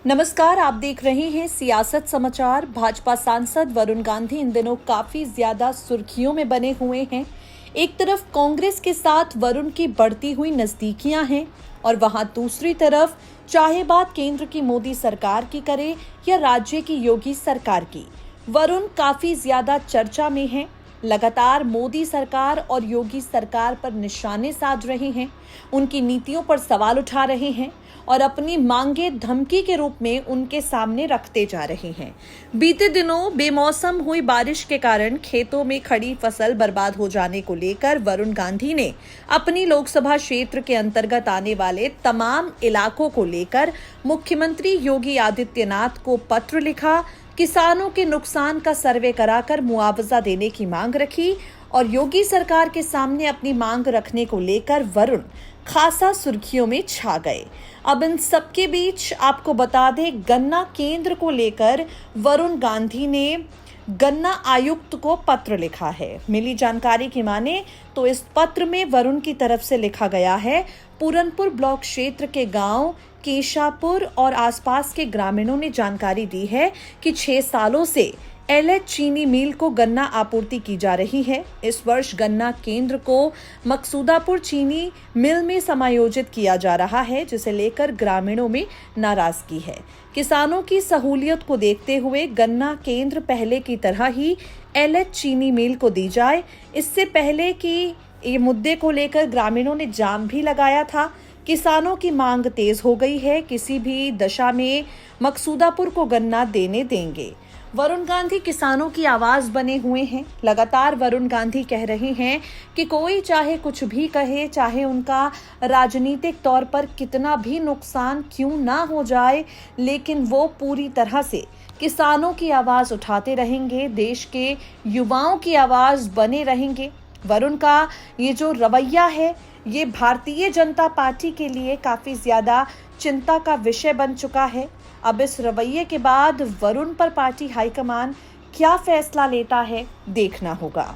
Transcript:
नमस्कार, आप देख रहे हैं सियासत समाचार। भाजपा सांसद वरुण गांधी इन दिनों काफी ज्यादा सुर्खियों में बने हुए हैं। एक तरफ कांग्रेस के साथ वरुण की बढ़ती हुई नजदीकियां हैं और वहां दूसरी तरफ चाहे बात केंद्र की मोदी सरकार की करे या राज्य की योगी सरकार की, वरुण काफी ज्यादा चर्चा में हैं। लगातार मोदी सरकार और योगी सरकार पर निशाने साध रहे हैं, उनकी नीतियों पर सवाल उठा रहे हैं और अपनी मांगे धमकी के रूप में उनके सामने रखते जा रहे हैं। बीते दिनों बेमौसम हुई बारिश के कारण खेतों में खड़ी फसल बर्बाद हो जाने को लेकर वरुण गांधी ने अपनी लोकसभा क्षेत्र के अंतर्गत आने वाले तमाम इलाकों को लेकर मुख्यमंत्री योगी आदित्यनाथ को पत्र लिखा, किसानों के नुकसान का सर्वे कराकर मुआवजा देने की मांग रखी और योगी सरकार के सामने अपनी मांग रखने को लेकर वरुण खासा सुर्खियों में छा गए। अब इन सबके बीच आपको बता दें, गन्ना केंद्र को लेकर वरुण गांधी ने गन्ना आयुक्त को पत्र लिखा है। मिली जानकारी की माने तो इस पत्र में वरुण की तरफ से लिखा गया है, पूरनपुर ब्लॉक क्षेत्र के गांव केशापुर और आसपास के ग्रामीणों ने जानकारी दी है कि 6 सालों से एलएच चीनी मिल को गन्ना आपूर्ति की जा रही है। इस वर्ष गन्ना केंद्र को मकसूदापुर चीनी मिल में समायोजित किया जा रहा है, जिसे लेकर ग्रामीणों में नाराजगी है। किसानों की सहूलियत को देखते हुए गन्ना केंद्र पहले की तरह ही एलएच चीनी मिल को दी जाए। इससे पहले कि ये मुद्दे को लेकर ग्रामीणों ने जाम भी लगाया था। किसानों की मांग तेज हो गई है, किसी भी दशा में मकसूदापुर को गन्ना देने देंगे। वरुण गांधी किसानों की आवाज बने हुए हैं। लगातार वरुण गांधी कह रहे हैं कि कोई चाहे कुछ भी कहे, चाहे उनका राजनीतिक तौर पर कितना भी नुकसान क्यों ना हो जाए, लेकिन वो पूरी तरह से किसानों की आवाज उठाते रहेंगे, देश के युवाओं की आवाज बने रहेंगे। वरुण का ये जो रवैया है, ये भारतीय जनता पार्टी के लिए काफी ज्यादा चिंता का विषय बन चुका है। अब इस रवैये के बाद वरुण पर पार्टी हाईकमान क्या फैसला लेता है, देखना होगा।